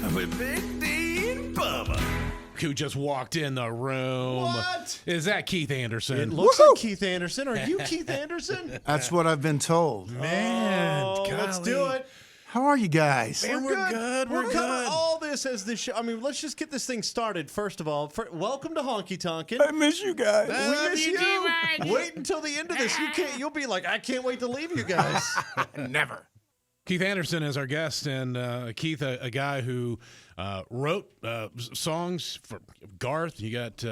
with Big D and Bubba. Who just walked in the room. What? Is that Keith Anderson? It looks like Keith Anderson. Are you Keith Anderson? That's what I've been told. Man, let's do it. How are you guys? Man, we're good. We're We're covering good. all this as the show. I mean, let's just get this thing started. First of all, welcome to Honky Tonkin. I miss you guys. We miss you. Wait until the end of this. You'll be like, I can't wait to leave you guys. Never. Keith Anderson is our guest, and Keith, a guy who wrote songs for Garth. You got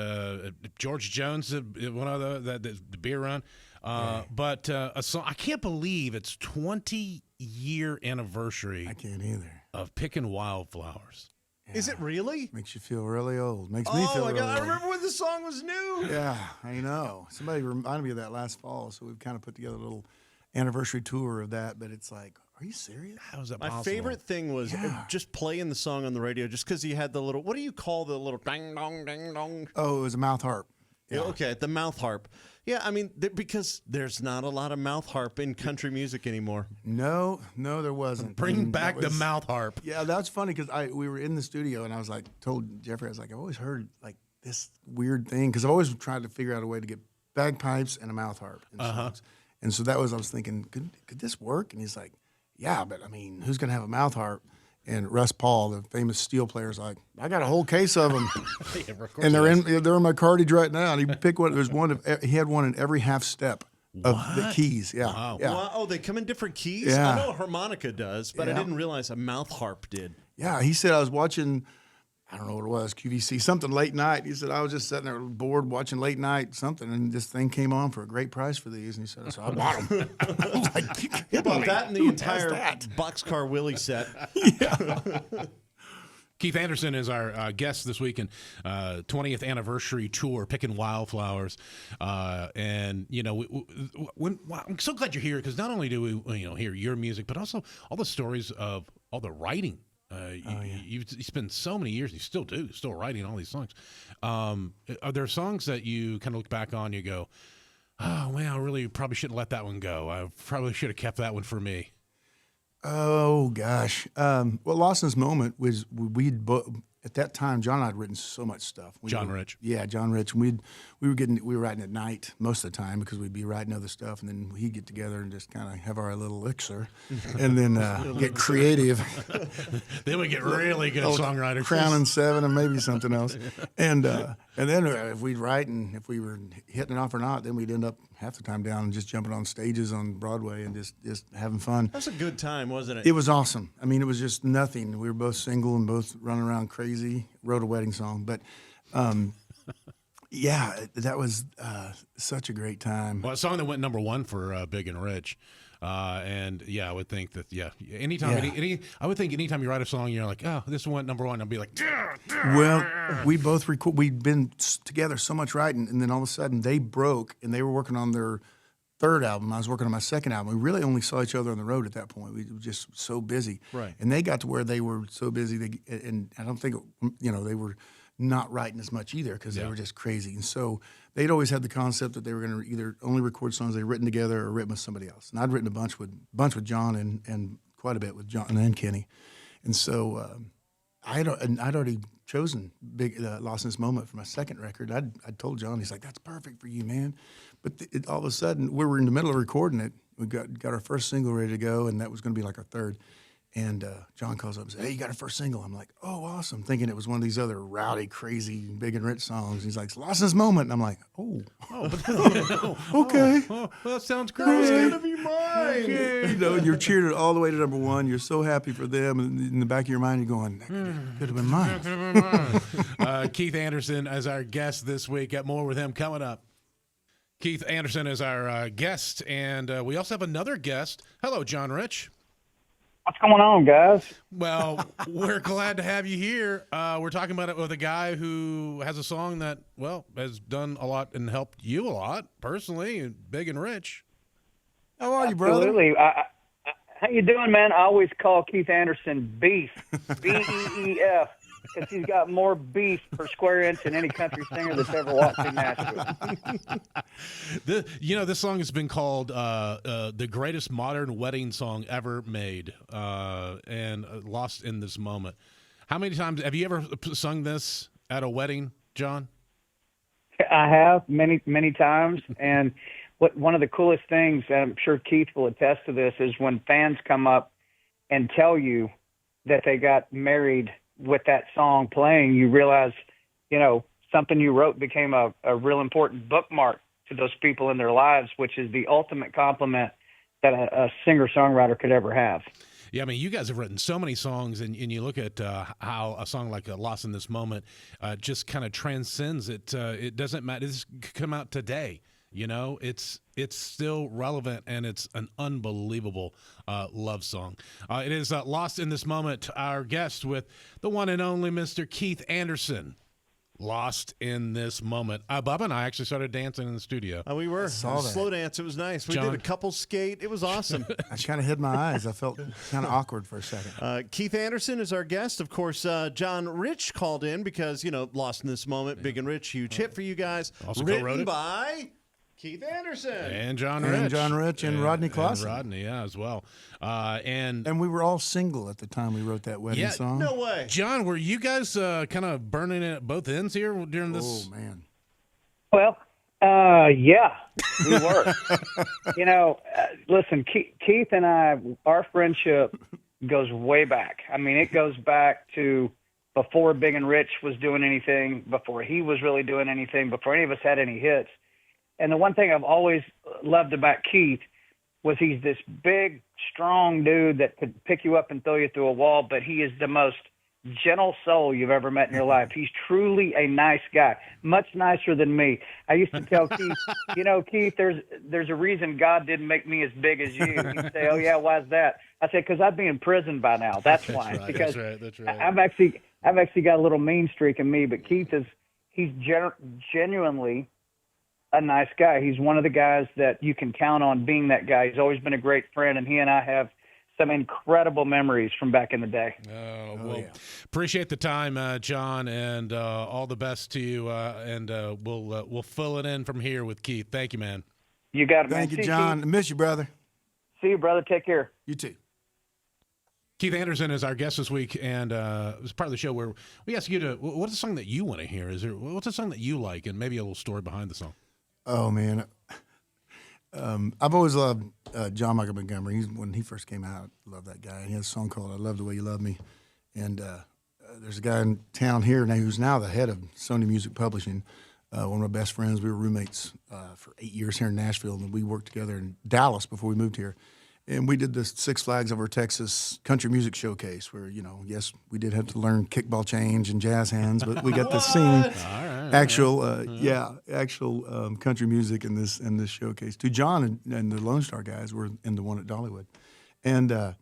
George Jones, one of the beer run. But a song, I can't believe it's 20-year anniversary. I can't either. Of Picking Wildflowers. Yeah. Is it really? Makes you feel really old. Makes me feel Oh my really God! I old. remember when the song was new. Yeah, I know. Somebody reminded me of that last fall, so we've kind of put together a little anniversary tour of that. But it's like, are you serious? How is that My possible? favorite thing was just playing the song on the radio, just because he had the little. What do you call the little ding dong ding dong? Oh, it was a mouth harp. Yeah. Okay, the mouth harp. Yeah, I mean, because there's not a lot of mouth harp in country music anymore. No, there wasn't. Bring And back that the was- mouth harp. Yeah, that's funny because we were in the studio and I was like, told Jeffrey, I was like, I've always heard like this weird thing because I've always tried to figure out a way to get bagpipes and a mouth harp in songs. And so that was, I was thinking, could this work? And he's like, yeah, but I mean, who's going to have a mouth harp? And Russ Paul, the famous steel player, is like, I got a whole case of them, and they're in my cartage right now. And he picked one. There's one. He had one in every half step of the keys. Yeah. Wow. Yeah. Wow. Oh, they come in different keys? Yeah. I know a harmonica does, but I didn't realize a mouth harp did. Yeah. He said I was watching, I don't know what it was, QVC, something late night. He said I was just sitting there bored watching late night something, and this thing came on for a great price for these. And he said, so I bought them. I was like, you He bought that and the Who entire has that? Boxcar Willie set. Keith Anderson is our guest this week in 20th anniversary tour, Picking Wildflowers. And, you know, I'm so glad you're here because not only do we, hear your music, but also all the stories of all the writing. You spend so many years, you still do, still writing all these songs. Are there songs that you kind of look back on and you go, oh, man, I really probably shouldn't let that one go. I probably should have kept that one for me. Oh gosh. Well, Lost in This Moment was at that time. John and I had written so much stuff. John Rich. Yeah, John Rich. And we were writing at night most of the time because we'd be writing other stuff, and then he'd get together and just kind of have our little elixir, and then get creative. Then we get really good songwriters. Crown and Seven, and maybe something else. And then if we'd write and if we were hitting it off or not, then we'd end up half the time down and just jumping on stages on Broadway and just having fun. That was a good time, wasn't it? It was awesome. I mean, it was just nothing. We were both single and both running around crazy. Wrote a wedding song, but yeah, that was such a great time. Well, a song that went #1 for Big and Rich. And yeah, I would think that, anytime, I would think anytime you write a song, you're like, oh, this went #1. I'll be like, well, we both we'd been together so much writing, and then all of a sudden they broke, and they were working on their third album. I was working on my second album. We really only saw each other on the road at that point. We were just so busy. Right. And they got to where they were so busy, and I don't think, they were not writing as much either because they were just crazy. And so they'd always had the concept that they were going to either only record songs they'd written together or written with somebody else. And I'd written a bunch with John and quite a bit with John and Kenny. And so I'd already chosen Lost in This Moment for my second record. I'd told John, he's like, that's perfect for you, man. But all of a sudden, we were in the middle of recording it. We got our first single ready to go, and that was going to be like our third. And John calls up and says, hey, you got a first single? I'm like, oh, awesome, thinking it was one of these other rowdy, crazy, Big and Rich songs. He's like, Lost in This Moment. And I'm like, okay. oh, that sounds great. That was going to be mine. Okay. You're cheered it all the way to #1. You're so happy for them. And in the back of your mind, you're going, that could have been mine. Keith Anderson as our guest this week. Got more with him coming up. Keith Anderson is our guest, and we also have another guest. Hello, John Rich. What's going on, guys? Well, we're glad to have you here. We're talking about it with a guy who has a song that, has done a lot and helped you a lot personally, Big and Rich. How are you, brother? Absolutely. How you doing, man? I always call Keith Anderson Beef, B-E-E-F, because he's got more beef per square inch than any country singer that's ever walked in Nashville. This song has been called the greatest modern wedding song ever made, and Lost in This Moment. How many times have you ever sung this at a wedding, John? I have many times, and one of the coolest things, and I'm sure Keith will attest to this, is when fans come up and tell you that they got married with that song playing. You realize, something you wrote became a real important bookmark to those people in their lives, which is the ultimate compliment that a singer-songwriter could ever have. Yeah, I mean, you guys have written so many songs, and you look at how a song like Lost in This Moment just kind of transcends it. It doesn't matter. This could come out today. It's still relevant, and it's an unbelievable love song. It is Lost in This Moment, our guest with the one and only Mr. Keith Anderson. Lost in This Moment. Bubba and I actually started dancing in the studio. Oh, we were. saw that. Slow dance. It was nice. We John? did a couple skate. It was awesome. I kind of hid my eyes. I felt kind of awkward for a second. Keith Anderson is our guest. Of course, John Rich called in because, Lost in This Moment, Big and Rich, huge hit for you guys. Also co-wrote written it. by Keith Anderson. And John Rich. And Rodney Clausen. Rodney, yeah, as well. And we were all single at the time we wrote that wedding song. No way. John, were you guys kind of burning it at both ends here during this? Oh, man. Well, yeah, we were. Listen, Keith and I, our friendship goes way back. I mean, it goes back to before Big and Rich was doing anything, before he was really doing anything, before any of us had any hits. And the one thing I've always loved about Keith was he's this big, strong dude that could pick you up and throw you through a wall, but he is the most gentle soul you've ever met in your life. He's truly a nice guy, much nicer than me. I used to tell Keith, Keith, there's a reason God didn't make me as big as you. He'd say, oh, yeah, why's that? I said, because I'd be in prison by now. That's why. Right, because that's right. I've actually got a little mean streak in me, but Keith he's genuinely a nice guy. He's one of the guys that you can count on being that guy. He's always been a great friend, and he and I have some incredible memories from back in the day. Appreciate the time, John, and all the best to you. And we'll fill it in from here with Keith. Thank you, man. You got it, man. Thank you, John. I miss you, brother. See you, brother. Take care. You too. Keith Anderson is our guest this week, and it was part of the show where we ask you to. What's a song that you want to hear? What's a song that you like, and maybe a little story behind the song? Oh, man. I've always loved John Michael Montgomery. When he first came out, I loved that guy. He has a song called I Love the Way You Love Me. And there's a guy in town here now who's now the head of Sony Music Publishing, one of my best friends. We were roommates for 8 years here in Nashville, and we worked together in Dallas before we moved here. And we did the Six Flags Over Texas Country Music Showcase where, yes, we did have to learn kickball change and jazz hands, but we got to sing actual country music in this showcase. To John and the Lone Star guys were in the one at Dollywood. And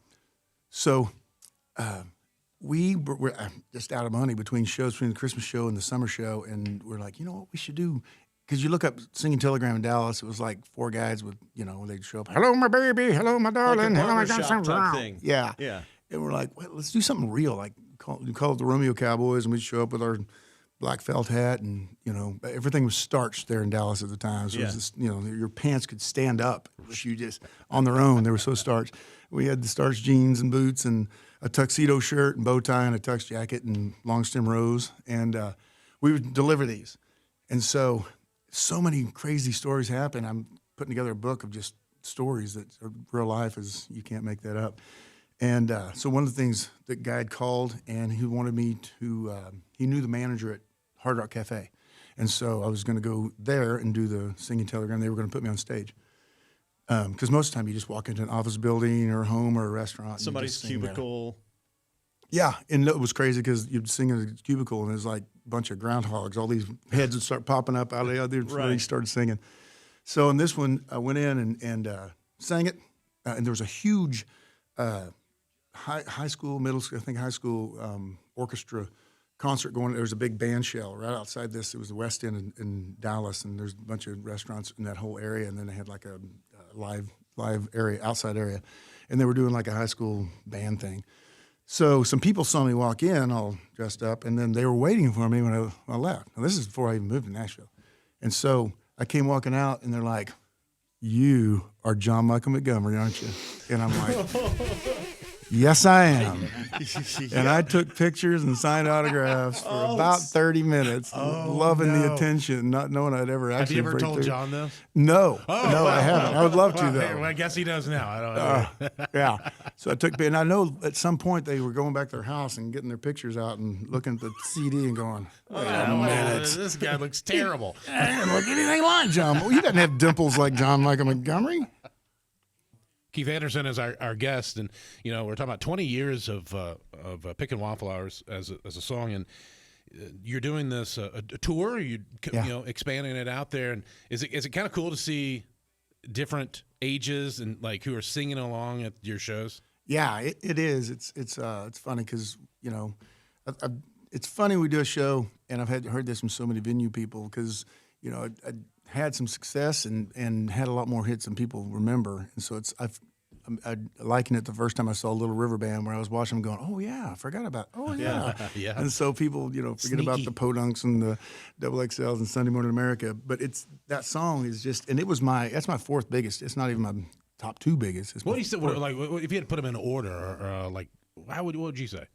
so we were just out of money between shows, between the Christmas show and the summer show, and we're like, what we should do? Because you look up Singing Telegram in Dallas, it was like four guys with, they'd show up, hello, my baby, hello, my darling, like a hello, my barbershop type thing. Yeah. Yeah. And we're like, well, let's do something real. Like, we call it the Romeo Cowboys, and we'd show up with our black felt hat, and, everything was starched there in Dallas at the time. So it was just, your pants could stand up if you just, on their own, they were so starched. We had the starched jeans and boots and a tuxedo shirt and bow tie and a tux jacket and long stem rose. And we would deliver these. And so many crazy stories happen. I'm putting together a book of just stories that are real life you can't make that up. And so one of the things that Guy had called, and he wanted me to, he knew the manager at Hard Rock Cafe. And so I was going to go there and do the Singing Telegram. They were going to put me on stage. Because most of the time you just walk into an office building or a home or a restaurant. And Somebody's cubicle. Yeah, and it was crazy because you'd sing in a cubicle and there's like a bunch of groundhogs. All these heads would start popping up out of the other when he started singing. So in this one, I went in and sang it, and there was a huge high school, middle school, I think high school orchestra concert going. There was a big band shell right outside this. It was the West End in Dallas, and there's a bunch of restaurants in that whole area, and then they had like a live area, outside area, and they were doing like a high school band thing. So some people saw me walk in all dressed up, and then they were waiting for me when I left. Now, this is before I even moved to Nashville. And so I came walking out, and they're like, you are John Michael Montgomery, aren't you? And I'm like, Yes, I am. And I took pictures and signed autographs for about 30 minutes, loving the attention, not knowing I'd ever Have actually you ever break told through. John this? No, no, I haven't. I would love to, though. Well, I guess he does now. I don't know. Yeah. So I took, and I know at some point they were going back to their house and getting their pictures out and looking at the CD and going, wait a minute. This guy looks terrible. I didn't look anything like John. Well, he doesn't have dimples like John Michael Montgomery. Keith Anderson is our guest, and we're talking about 20 years of Pickin' Wildflowers as a song, and you're doing this a tour. You expanding it out there, and is it kind of cool to see different ages and like who are singing along at your shows? Yeah, it is. It's funny because it's funny we do a show, and I've heard this from so many venue people because I had some success and had a lot more hits than people remember, and so I liken it the first time I saw Little River Band where I was watching them going, oh yeah, I forgot about, oh yeah, Yeah. And so people forget about the Podunks and the Double XLs and Sunday Morning America, but that song is just, and that's my fourth biggest. It's not even my top two biggest. It's what do you say? Like if you had to put them in order, like what would you say?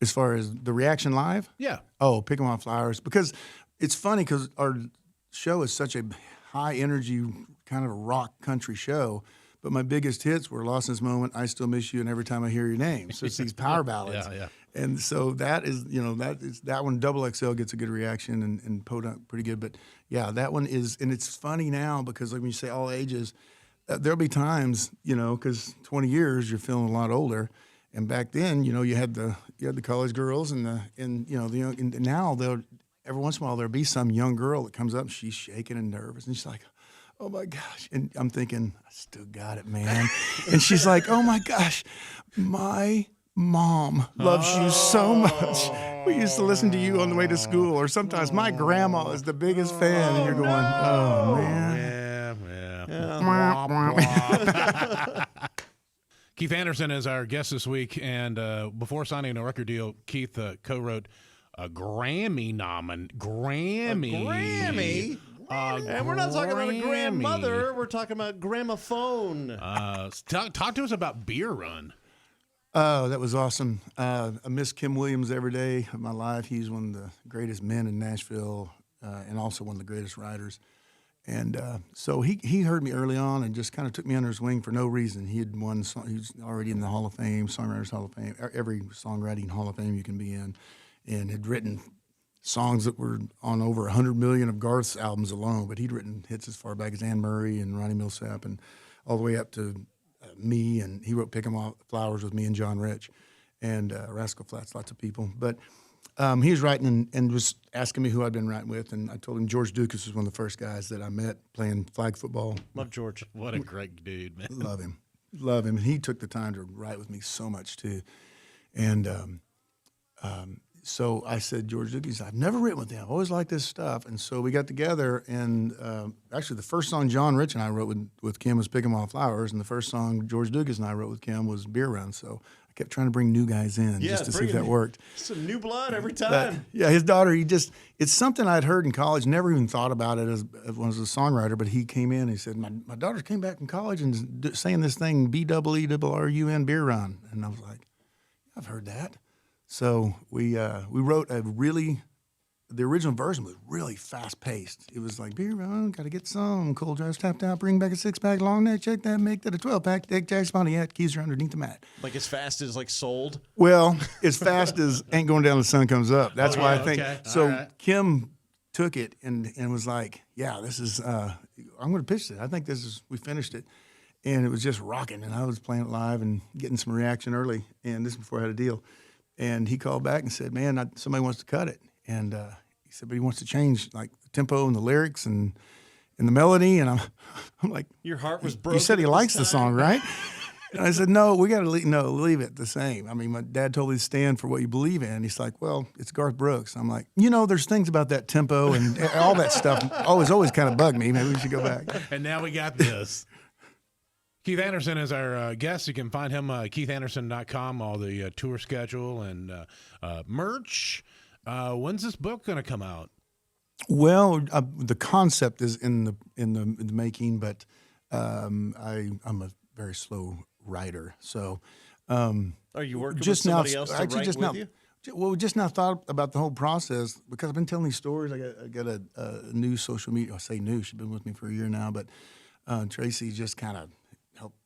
As far as the reaction live? Yeah. Oh, Pickin' Wildflowers, because it's funny because our show is such a high energy kind of a rock country show, but my biggest hits were Lost in This Moment, I Still Miss You, and Every Time I Hear Your Name. So it's these power ballads. Yeah. And so that is that one. Double XL gets a good reaction, and Podunk pretty good. But yeah, that one is, and it's funny now because like when you say all ages, there'll be times because 20 years you're feeling a lot older, and back then you had the college girls and the young, and now they'll. Every once in a while, there'll be some young girl that comes up, and she's shaking and nervous, and she's like, oh, my gosh. And I'm thinking, I still got it, man. And she's like, oh, my gosh, my mom loves you so much. We used to listen to you on the way to school, or sometimes my grandma is the biggest fan, and you're going, oh, man. Yeah. Keith Anderson is our guest this week, and before signing a record deal, Keith co-wrote a Grammy. And we're not talking about a grandmother. We're talking about gramophone. Talk to us about Beer Run. Oh, that was awesome. I miss Kim Williams every day of my life. He's one of the greatest men in Nashville and also one of the greatest writers. And so he heard me early on and just kind of took me under his wing for no reason. He had won. He was already in the Hall of Fame, Songwriters Hall of Fame, every songwriting Hall of Fame you can be in, and had written songs that were on over 100 million of Garth's albums alone. But he'd written hits as far back as Anne Murray and Ronnie Millsap, and all the way up to me. And he wrote "Pickin' Flowers" with me and John Rich, and Rascal Flatts, lots of people. But he was writing and was asking me who I'd been writing with, and I told him George Dukas was one of the first guys that I met playing flag football. Love George. What a great dude, man. Love him. And he took the time to write with me so much too. And so I said, George Dukas, I've never written with him. I've always liked this stuff. And so we got together, and actually the first song John Rich and I wrote with Kim was "Pickin' Wildflowers," and the first song George Dukas and I wrote with Kim was "Beer Run." So I kept trying to bring new guys in just to see if that worked. Some new blood every time. His daughter, it's something I'd heard in college, never even thought about it as a songwriter, but he came in and he said, my daughter came back from college and is saying this thing, BEERRUN, Beer Run. And I was like, I've heard that. So we wrote the original version was really fast paced. It was like, beer run, got to get some, cold drives tapped out, bring back a 6-pack, long neck, check that, make that a 12-pack, take Jack's Pontiac, keys are underneath the mat. Like as fast as like Sold? Well, as fast as Ain't Going Down, the Sun Comes Up. That's why I think. Okay. So right. Kim took it and was like, yeah, this is, I'm going to pitch it. I think we finished it. And it was just rocking. And I was playing it live and getting some reaction early. And this is before I had a deal. And he called back and said, man, somebody wants to cut it. And he said, but he wants to change like the tempo and the lyrics and the melody. And I'm like, your heart was broken. You said he likes the song, right? And I said, no, we got to leave it the same. I mean, my dad told me to stand for what you believe in. He's like, well, it's Garth Brooks. I'm like, there's things about that tempo and all that stuff always kind of bugged me. Maybe we should go back. And now we got this. Keith Anderson is our guest. You can find him keithanderson.com, all the tour schedule and merch. When's this book going to come out? Well, the concept is in the making, but I'm a very slow writer. So Are you working just with now, somebody else to actually write just with now, you? well, we just now thought about the whole process because I've been telling these stories. I got a new social media. I say new. She's been with me for a year now, but Tracy just kind of helped,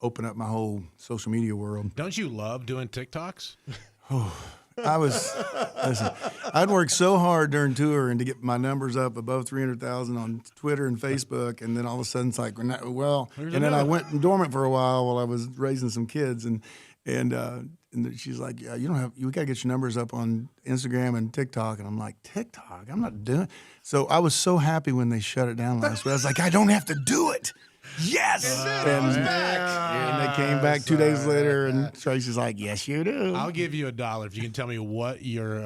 open up my whole social media world. Don't you love doing TikToks? Listen, I'd worked so hard during tour and to get my numbers up above 300,000 on Twitter and Facebook, and then all of a sudden it's like, well, and then I went dormant for a while I was raising some kids, and she's like, yeah, you got to get your numbers up on Instagram and TikTok, and I'm like, TikTok? I'm not doing. So I was so happy when they shut it down last week. I was like, I don't have to do it. Yes, and they came back 2 days later, and Tracy's like, "Yes, you do." I'll give you $1 if you can tell me what your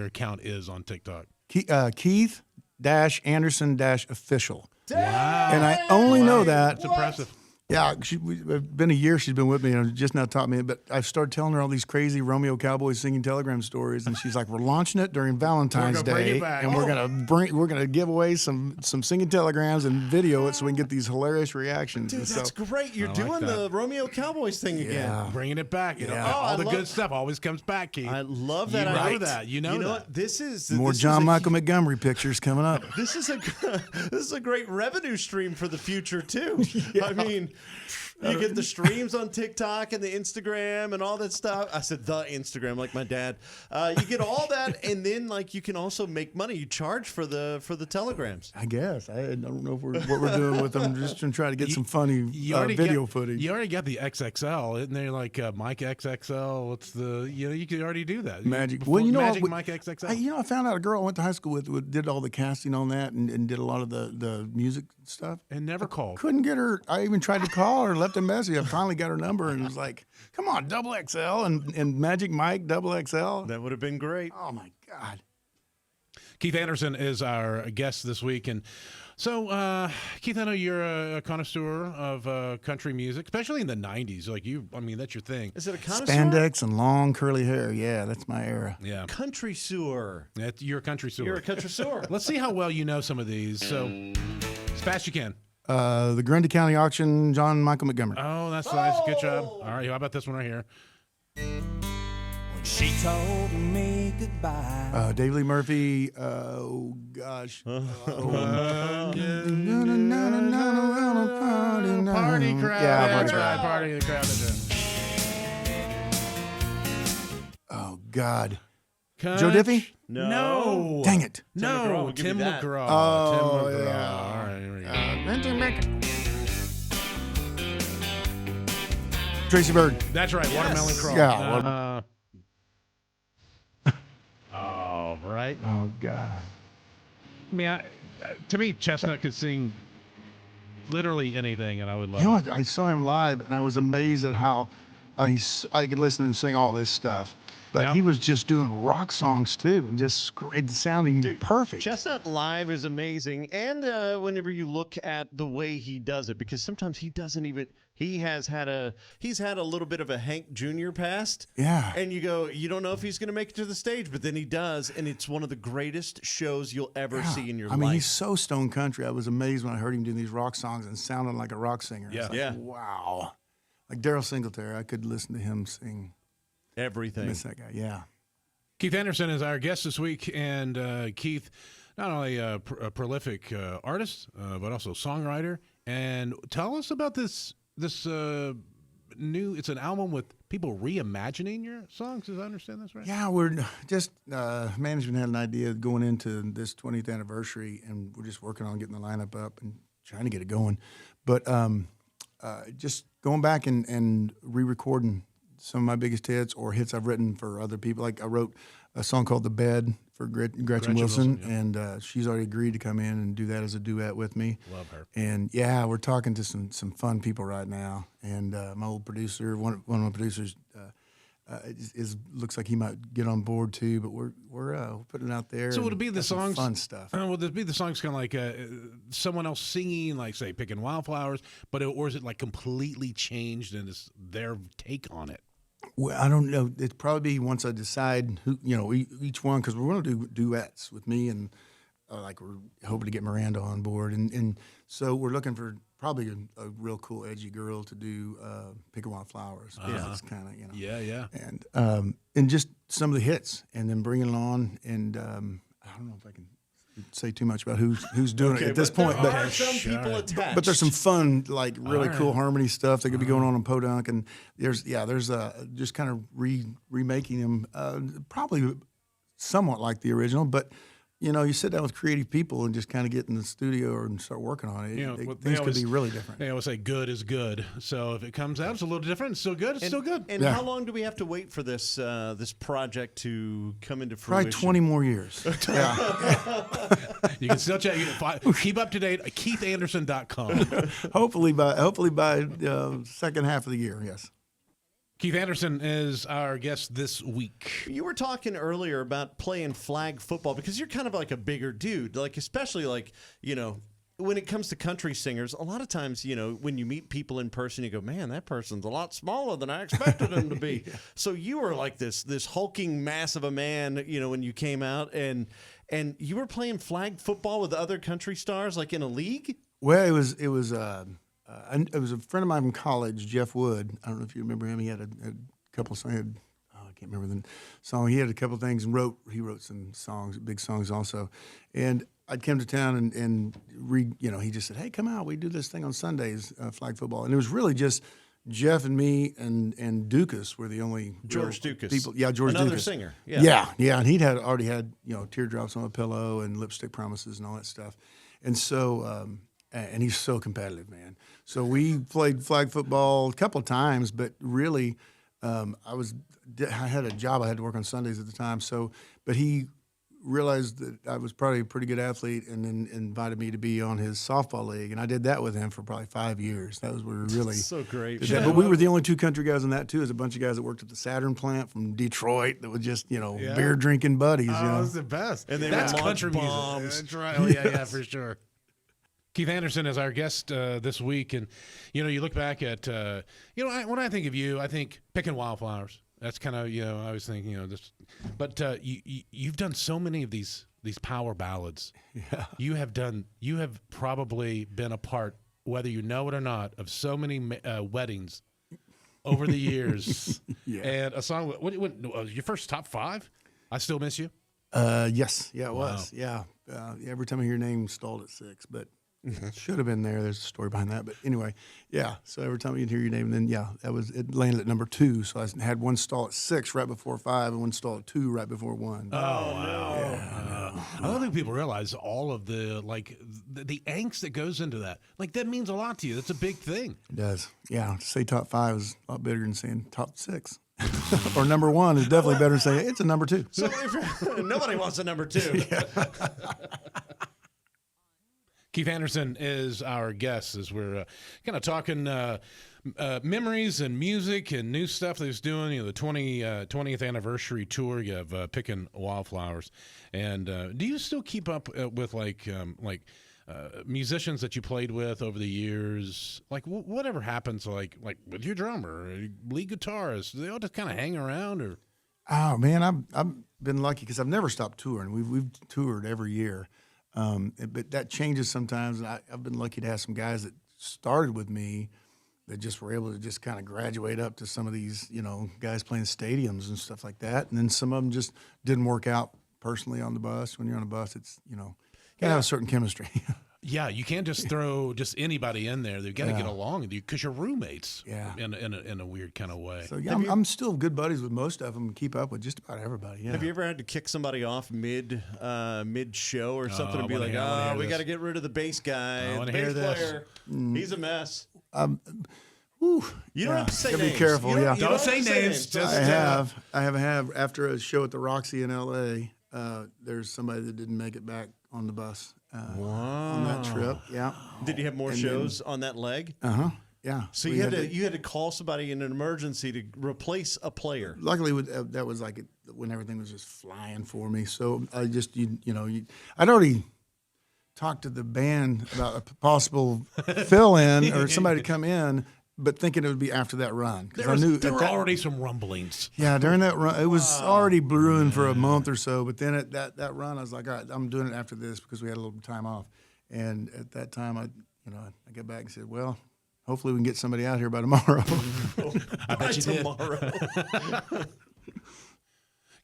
account is on TikTok. Keith-Anderson-official. Wow. And I only know that. That's impressive. Yeah, it's been a year she's been with me, and just now taught me it. But I've started telling her all these crazy Romeo Cowboys singing Telegram stories, and she's like, "We're launching it during Valentine's bring Day, it back. and we're gonna give away some singing telegrams and video it so we can get these hilarious reactions." Dude, And that's so, great. You're doing the Romeo Cowboys thing again. Bringing it back. Yeah. All the good stuff always comes back, Keith. I love that. You know idea. that. You know that. What? This is more this John is a Michael Montgomery pictures coming up. This is a great revenue stream for the future too. I mean, you get the streams on TikTok and the Instagram and all that stuff. I said the Instagram like my dad. You get all that, and then like you can also make money. You charge for the telegrams. I guess I don't know what we're doing with them. Just to try to get some funny video footage. You already got the XXL, isn't there? Like Mike XXL. What's the you could already do that. Magic. Before, Well, Magic Mike XXL. I found out a girl I went to high school with did all the casting on that and did a lot of the music stuff. And never called. Couldn't get her. I even tried to call her, left a message. I finally got her number and was like, "Come on, double XL and Magic Mike double XL." That would have been great. Oh my God. Keith Anderson is our guest this week, and so Keith, I know you're a connoisseur of country music, especially in the '90s. Like that's your thing. Is it a connoisseur? Spandex and long curly hair. Yeah, that's my era. Yeah, Country sewer. you're a country sewer. You're a country sewer. Let's see how well you know some of these. So, as fast as you can. The Grundy County Auction, John Michael Montgomery. Oh, that's nice. Good job. All right, how about this one right here? She told me goodbye. Dave Lee Murphy. Oh gosh. Party crowd. Yeah, That's party right. Party crowd. Oh God. Country. Joe Diffie? No. Dang it. McGraw, No, we'll give Tim you that. McGraw. Oh, Tim McGraw. yeah. All right, here we go. Tracy Bird. That's right, Watermelon Crawl. Yeah. Oh, right. Oh God. I mean, to me, Chestnut could sing literally anything, and I would love You know it. what? I saw him live, and I was amazed at how I could listen and sing all this stuff. But Yeah. he was just doing rock songs too, and just sounding perfect. Chestnut live is amazing, and whenever you look at the way he does it, because sometimes he doesn't even. He's had a little bit of a Hank Jr. past. Yeah. And you don't know if he's going to make it to the stage, but then he does, and it's one of the greatest shows you'll ever see in your life. I mean, he's so stone country. I was amazed when I heard him doing these rock songs and sounding like a rock singer. Yeah. It's like, Yeah. wow. Like Daryl Singletary, I could listen to him sing. Everything. Miss that guy. Yeah. Keith Anderson is our guest this week, and Keith, not only a prolific artist, but also songwriter. And tell us about this new. It's an album with people reimagining your songs. As I understand this right? Yeah, we're just management had an idea going into this 20th anniversary, and we're just working on getting the lineup up and trying to get it going. But just going back and re-recording some of my biggest hits or hits I've written for other people. Like I wrote a song called "The Bed" for Gretchen Wilson, yeah. and she's already agreed to come in and do that as a duet with me. Love her. And yeah, we're talking to some fun people right now. And my old producer, one of my producers, looks like he might get on board too. But we're putting it out there. So would it and be the got some songs? fun stuff? Would it be the songs kind of like someone else singing, like say "Picking Wildflowers," or is it like completely changed and it's their take on it? Well, I don't know. It'd probably be once I decide who, each one, because we're going to do duets with me and like we're hoping to get Miranda on board, and so we're looking for probably a real cool, edgy girl to do Pick a Wildflowers. Yeah, it's kind of Yeah. and just some of the hits, and then bringing it on, and I don't know if I can say too much about who's doing it at this point, there are some people attached. but there's some fun, like really cool harmony stuff that could be going on Podunk, and there's just kind of remaking them, probably somewhat like the original, but you sit down with creative people and just kind of get in the studio and start working on it. Things could be really different. They always say good is good. So if it comes out, it's a little different. It's still good. It's still good. And how long do we have to wait for this this project to come into fruition? Probably 20 more years. Yeah. You can still check. Keep up to date at KeithAnderson.com. hopefully by second half of the year. Yes. Keith Anderson is our guest this week. You were talking earlier about playing flag football because you're kind of like a bigger dude, like especially like, when it comes to country singers, a lot of times, when you meet people in person, you go, man, that person's a lot smaller than I expected him to be. Yeah. So you were like this hulking mass of a man, when you came out, and you were playing flag football with other country stars, like in a league? Well, it was a friend of mine from college, Jeff Wood. I don't know if you remember him. He had a couple songs. I can't remember the song. He had a couple things and he wrote some songs, big songs also. And I'd come to town and read. He just said, "Hey, come out. We do this thing on Sundays, flag football." And it was really just Jeff and me and Dukas were the only George Dukas people. Yeah, George another Dukas. singer. Yeah. And he'd already had Teardrops on a Pillow and Lipstick Promises and all that stuff. And so. And he's so competitive, man. So we played flag football a couple of times, but really, I had a job. I had to work on Sundays at the time. But he realized that I was probably a pretty good athlete, and then invited me to be on his softball league, and I did that with him for probably 5 years. That was where we really so great. But we were the only two country guys in that too. There's a bunch of guys that worked at the Saturn plant from Detroit that were just beer drinking buddies. Oh, that's the best. And that's country bombs. music. That's right. Oh yeah, for sure. Keith Anderson is our guest this week, and you look back at when I think of you, I think Picking Wildflowers. That's kind of I always think this, but you've done so many of these power ballads. Yeah, you have probably been a part, whether you know it or not, of so many weddings over the years. Yeah, and a song. What your first top 5? I Still Miss You. Yes, yeah, it was. Yeah, every time I hear your name, stalled at 6, but. Should have been there. There's a story behind that, but anyway, yeah. So every time you'd hear your name, then it landed at number 2. So I had one stall at 6 right before 5, and one stall at 2 right before 1. Oh wow! Yeah, I don't think people realize all of the the angst that goes into that. Like that means a lot to you. That's a big thing. It does. Yeah. To say top 5 is a lot better than saying top 6. Or number 1 is definitely better than saying it's a number 2. So nobody wants a number 2. Keith Anderson is our guest as we're kind of talking memories and music and new stuff that he's doing. The 20th anniversary tour. You have Picking Wildflowers, and do you still keep up with musicians that you played with over the years? Like whatever happens, like with your drummer, or lead guitarist, do they all just kind of hang around or? Oh man, I've been lucky because I've never stopped touring. We've toured every year. But that changes sometimes. And I've been lucky to have some guys that started with me that just were able to just kind of graduate up to some of these, guys playing stadiums and stuff like that. And then some of them just didn't work out personally on the bus. When you're on a bus, it's, gotta have a certain chemistry. Yeah, you can't just throw just anybody in there. They've got to get along with you because you're roommates. Yeah, in a weird kind of way. So yeah, I'm still good buddies with most of them and keep up with just about everybody. Yeah. Have you ever had to kick somebody off mid show or something and be like, "Oh, we got to get rid of the bass guy, the bass player. He's a mess." You don't have to say names. Be careful. Don't say names. Just I have after a show at the Roxy in L.A. There's somebody that didn't make it back on the bus. On that trip, yeah. Did you have more shows on that leg? Yeah. So you had to call somebody in an emergency to replace a player. Luckily, that was like when everything was just flying for me. So I just I'd already talked to the band about a possible fill in or somebody to come in, but thinking it would be after that run. Because There were already some rumblings. Yeah, during that run, it was already brewing for a month or so. But then at that run, I was like, all right, I'm doing it after this because we had a little time off. And at that time, I got back and said, well, hopefully we can get somebody out here by tomorrow. I bet you did. Tomorrow.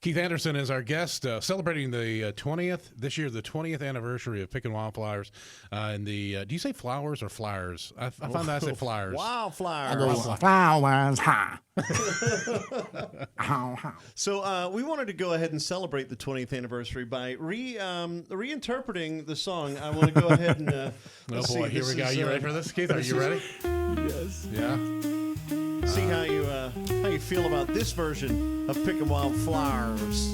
Keith Anderson is our guest, celebrating the 20th, this year, the 20th anniversary of Pickin' Wildflowers. And do you say flowers or flyers? I found that I say flyers. Wildflowers. I go, flowers, ha. So we wanted to go ahead and celebrate the 20th anniversary by reinterpreting the song. I want to go ahead and Oh, boy, here we go. You ready for this, Keith? Are you ready? Yes. Yeah. See how you feel about this version of Pickin' Wildflowers.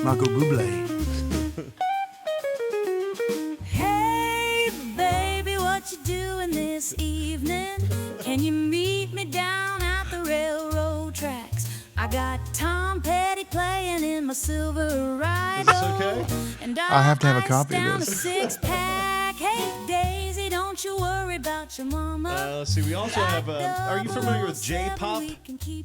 Michael Bublé. Hey, baby, what you doing this evening? Can you meet me down at the railroad tracks? I got Tom Petty playing in my Silverado. Is this okay? And I have to have a iced copy of down this. A six-pack. Hey, Daisy, don't you worry about your mama. Let's see. We also have. Are you familiar with J-pop?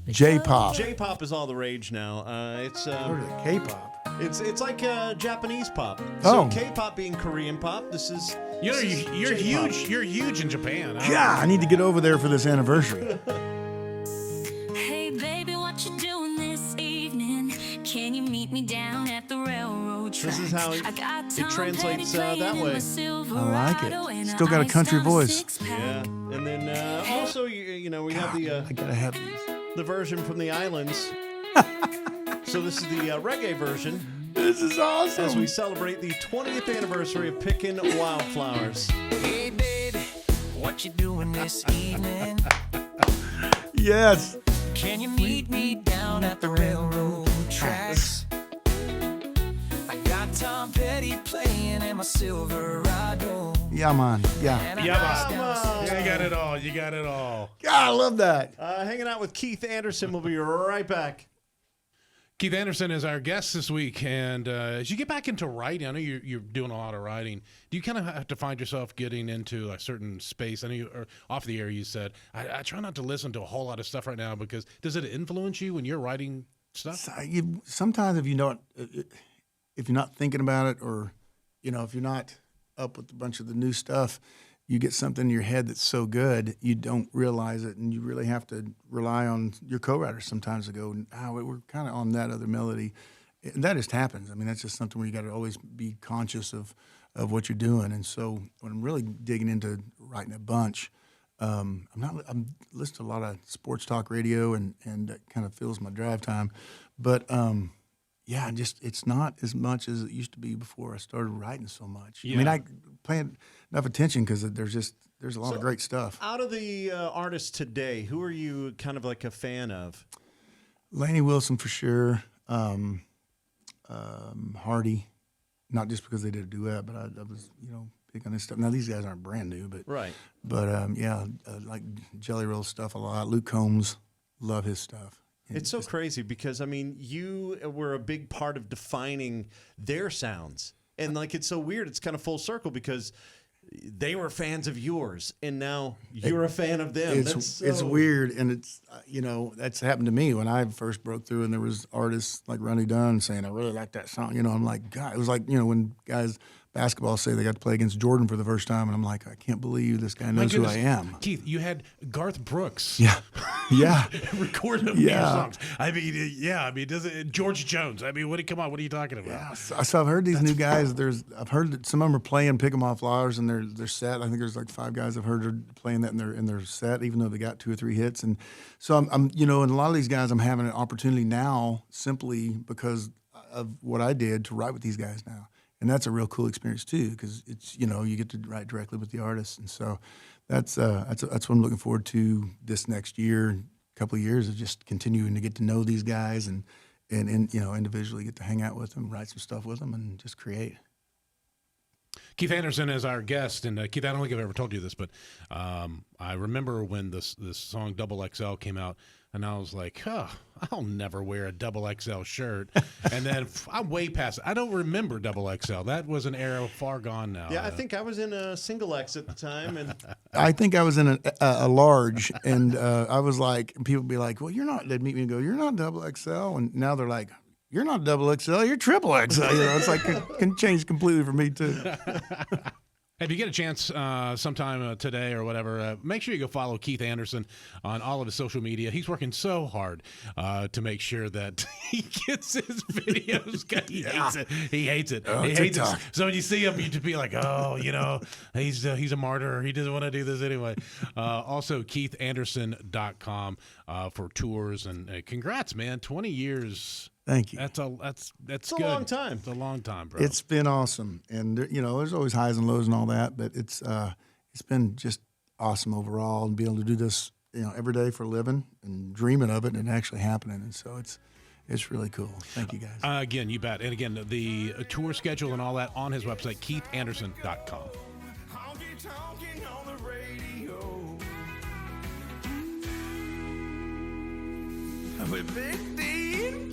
J-pop. J-pop is all the rage now. It's Or the K-pop. it's like Japanese pop. Oh. So K-pop being Korean pop. This is. You're J-pop. huge. You're huge in Japan. Yeah, I need to get over there for this anniversary. Hey, baby, what you doing this evening? Can you meet me down at the railroad tracks? This is how I got it Tom translates Petty that playing way. in my I Silverado like it. and Still got a iced country down voice. six-pack. Yeah, and then also we have I gotta have these. the version from the islands. So this is the reggae version This is awesome. as we celebrate the 20th anniversary of Pickin' Wildflowers. Hey, baby, what you doing this evening? Yes. Can you meet me down at the railroad tracks? I got Tom Petty playing in my Silverado. Yeah, man. Yeah. And I Yeah, iced man. down a You got it all. You got it all. God, I love that. Hanging out with Keith Anderson. We'll be right back. Keith Anderson is our guest this week, and as you get back into writing, I know you're doing a lot of writing. Do you kind of have to find yourself getting into a certain space? I know or off the air you said, I try not to listen to a whole lot of stuff right now because does it influence you when you're writing stuff? Sometimes if you're not thinking about it, or if you're not up with a bunch of the new stuff, you get something in your head that's so good you don't realize it, and you really have to rely on your co-writers sometimes to go, we're kind of on that other melody, and that just happens. I mean, that's just something where you got to always be conscious of what you're doing. And so when I'm really digging into writing a bunch, I'm listening to a lot of sports talk radio, and that kind of fills my drive time, but yeah, it's not as much as it used to be before I started writing so much. Yeah. I mean, I pay enough attention because there's a lot of great stuff. Out of the artists today, who are you kind of like a fan of? Lainey Wilson for sure. Hardy, not just because they did a duet, but I was big on this stuff. Now these guys aren't brand new, but Right. But yeah, like Jelly Roll stuff a lot. Luke Combs, love his stuff. And It's so crazy because, I mean, you were a big part of defining their sounds. And, it's so weird. It's kind of full circle because they were fans of yours, and now you're a fan of them. It's weird, and it's that's happened to me when I first broke through, and there was artists like Ronnie Dunn saying, I really like that song. I'm like, God, it was like, when guys basketball say they got to play against Jordan for the first time, and I'm like, I can't believe this guy knows who I am. Keith, you had Garth Brooks. Yeah. Yeah. record your songs. I mean, does it George Jones? I mean, what are you talking about? Yeah, so I've heard these new guys. I've heard that some of them are playing Pick 'Em Off Flowers in their set. I think there's like 5 guys I've heard are playing that in their set, even though they got 2 or 3 hits. And so I'm and a lot of these guys, I'm having an opportunity now simply because of what I did to write with these guys now. And that's a real cool experience too, because it's you get to write directly with the artists, and so that's what I'm looking forward to this next year, couple of years of just continuing to get to know these guys and individually get to hang out with them, write some stuff with them, and just create. Keith Anderson is our guest, and Keith, I don't think I've ever told you this, but I remember when this song Double XL came out, and I was like, I I'll never wear a double XL shirt. And then I'm way past it. I don't remember double XL. That was an era far gone now. Yeah, I think I was in a single X at the time, and I think I was in a large, and I was like, people would be like, well, you're not, they'd meet me and go, you're not double XL. And now they're like, you're not double XL, you're triple XL. It's like, it can change completely for me too. If you get a chance sometime today or whatever, make sure you go follow Keith Anderson on all of his social media. He's working so hard to make sure that he gets his videos. Hates it. He hates it. Oh, he hates it. TikTok. So when you see him, you just be like, oh, he's a martyr. He doesn't want to do this anyway. Also, KeithAnderson.com for tours. And congrats, man. 20 years. Thank you. That's it's good. a long time. It's a long time, bro. It's been awesome, and there's always highs and lows and all that, but it's been just awesome overall, and be able to do this every day for a living and dreaming of it and actually happening, and so it's really cool. Thank you guys. Again, you bet. And again, the tour schedule and all that on his website, KeithAnderson.com. Honky Tonkin on the radio. With Big D and